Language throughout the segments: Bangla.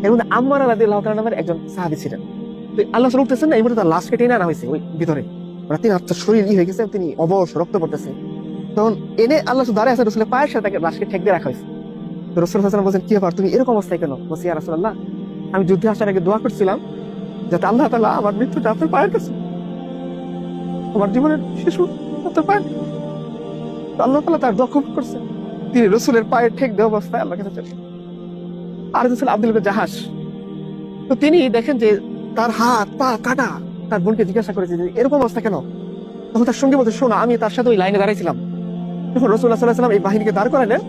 এর মধ্যে আম্মার রাদিয়াল্লাহু তাআলা নামের একজন সাহাবী ছিলেন। তো আল্লাহ রাসূল উঠতেছেন না, এই মুহূর্তে তার লাশকে টেনে আনা হয়েছে ওই ভিতরে, মানে তিনি তার শরীর হয়ে গেছে, তিনি অবশ রক্ত পড়তেছে। তখন এনে আল্লাহ রাসূল দাঁড়িয়ে আছে, রাসূলের পায়ের সাথে তাকে লাশকে ঠেক দিয়ে রাখা হয়েছে। তো রাসূল সাল্লাল্লাহু আলাইহি ওয়াসাল্লাম বলছেন, কি ব্যাপার, তুমি এরকম অবস্থায় কেন? বলছি, ইয়া রাসূলুল্লাহ, আমি যুদ্ধে আসার আগে দোয়া করছিলাম যাতে আল্লাহ তাআলা আমার মৃত্যুটা আপনার পায়ের কাছে, আমার জীবনের শেষ আপনার পায়ের। তো আল্লাহ তাআলা তার দোয়া কবুল করছে, তিনি রাসূলের পায়ে ঠেক দেওয়া অবস্থায় আল্লাহর কাছে চলে। আর ছিল আব্দুল ইবনে জাহাশ। তো তিনি দেখেন যে তার হাত পা কাটা। তার বোনকে জিজ্ঞাসা করেছে যে এরকম অবস্থা কেন? তখন তার সঙ্গে বলতে, শোনো, আমি তার সাথে ওই লাইনে দাঁড়াইছিলাম, যখন রাসূলুল্লাহ সাল্লাল্লাহু আলাইহি ওয়াসাল্লাম এই বাহিনীকে দাঁড় করালেন,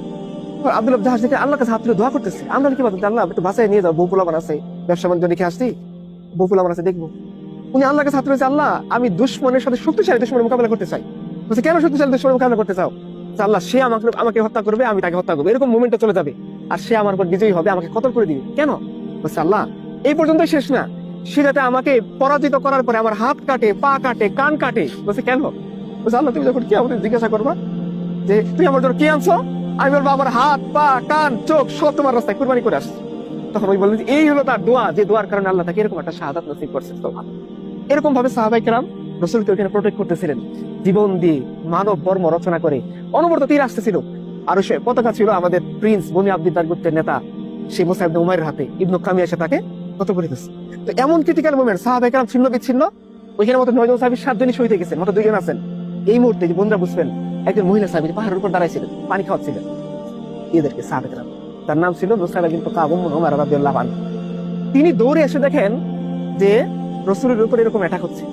আব্দুল ইবনে জাহাশ দেখে আল্লাহর কাছে হাত তুলে দোয়া করতেছে। আমরা কি বলতে, আল্লাহ একটু বাসায় নিয়ে যাও, বউ পোলাপান আছে, ব্যবসা বাণিজ্য রেখে আসছি, বউ পোলাপান আছে, দেখবো। উনি আল্লাহর কাছে হাত তুলেছে, আল্লাহ আমি দুশমনের সাথে শক্তিশালী দুশমনের মোকাবিলা করতে চাই। বলছে, কেন শক্তিশালী দুশমনের মোকাবিলা করতে চাও? আল্লাহ, সে আমাকে হত্যা করবে, আমি তাকে হত্যা করবো, এরকম মোমেন্টে চলে যাবে, আর সে আমার উপর বিজয়ী হবে, আমাকে কতল করে দিবে। কেন? বলছে, আল্লাহ এই পর্যন্তই শেষ না, সে যাতে আমাকে পরাজিত করার পরে আমার হাত কাটে, পা কাটে, কান কাটে। বলছে, কেন? বলছে, আল্লাহ তুমি যখন কি আমাকে জিজ্ঞাসা করবা যে তুই আমার জন্য কি আনছো, আমি বলবো আমার হাত পা কান চোখ সব তোমার রাস্তায় কুরবানি করে আসছে। তখন ওই বললেন, এই হলো তার দোয়া, যে দোয়ার কারণে আল্লাহ তাকে এরকম একটা শাহাদাত নসিব করছে। এরকম ভাবে সাহাবায়ে কেরাম রাসূলকে ওখানে প্রোটেক্ট করতেছিলেন, জীবন দিয়ে মানব বর্ম রচনা করে অনবরত তীর আসতেছিল। আর সে পতাকা ছিল আমাদের প্রিন্স বনি আব্দিদ্দার গোত্রের নেতা সেই মুসা ইবনে উমাইরের হাতে, ইবনু কামিয়া এসে তাকে কত করে দিচ্ছে। তো এমন ক্রিটিক্যাল মোমেন্ট, সাহাবায়ে কেরাম ছিন্ন বিচ্ছিন্ন, ওইখানে মতো 9 জন সাহাবী 7 জনই শহীদ হয়ে গেছেন, মাত্র 2 জন আছেন। এই মুহূর্তে যে বন্ধুরা বুঝবেন, একজন মহিলা সাহাবী পাহাড়ের উপর দাঁড়াইছিলেন, পানি খাওয়াচ্ছিলেন এদেরকে সাহাবায়ে কেরাম। তার নাম ছিল নুসাইবা বিনত কাব উমর রাদিয়াল্লাহু আনহা। তিনি দৌড়ে এসে দেখেন যে রাসূলের উপর এরকম অ্যাটাক হচ্ছে।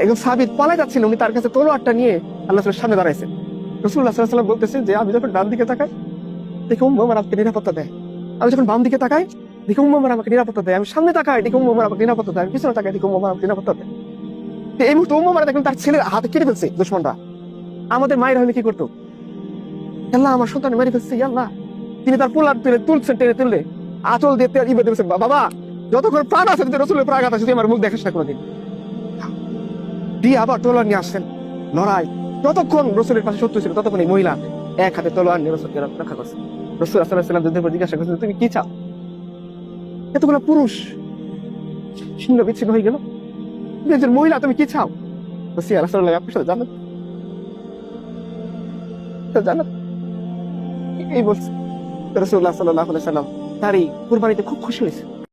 একজন সাহাবী পালায় যাচ্ছিলেন, উনি তার কাছে তলোয়ারটা নিয়ে আল্লাহ রাসূলের সামনে দাঁড়াইছেন। রাসূলুল্লাহ সাল্লাল্লাহু আলাইহি ওয়াসাল্লাম বলতেছেন যে আমি যখন ডান দিকে তাকাই দেখি উম্মে উমর আমাকে নিরাপত্তা দেয়, আমি যখন বাম দিকে তাকাই দেখি উম্মে উমর আমাকে নিরাপত্তা দেয়, আমি সামনে তাকাই দেখি উম্মে উমর আমাকে নিরাপত্তা দেয়, আমি পিছনে তাকাই দেখি উম্মে উমর আমাকে নিরাপত্তা দেয়। এই মুহূর্তে উম্মে উমর দেখেন তার ছেলের হাতে কেটে ফেলছে দুশমনরা। আমাদের মায়ের হলে কি করতো, আল্লাহ আমার সন্তান মেরে ফেলছে, আল্লাহ। তিনি তার পোলার তুলছেন, টেনে তুললে আঁচল দিয়ে ইবে দিয়েছেন, বাবা যতক্ষণ প্রাণ আছে যদি রাসূলের প্রাণঘাত আছে, তুই আমার মুখ দেখাস না কোনোদিন। দিয়ে আবার তলোয়ার নিয়ে আসছেন, লড়াই। যতক্ষণ রাসূলের পাশে শত্রু ছিল ততক্ষণ এই মহিলা এক হাতে তলোয়ার নিয়ে রাসূলকে রক্ষা করছে। রাসূল সাল্লাল্লাহু আলাইহি ওয়াসাল্লাম যুদ্ধের পর জিজ্ঞাসা করছেন, তুমি কি চাও? এতগুলো পুরুষ ছিন্ন বিচ্ছিন্ন হয়ে গেল, তুমি একজন মহিলা, তুমি কি চাও? বলছি, ইয়া রাসূলুল্লাহ, আপনার সাথে জান্নাত জান্নাত এই বলছে। রাসূলুল্লাহ সাল্লাল্লাহু আলাইহি ওয়াসাল্লাম তার এই কুরবানিতে খুব খুশি হয়েছে।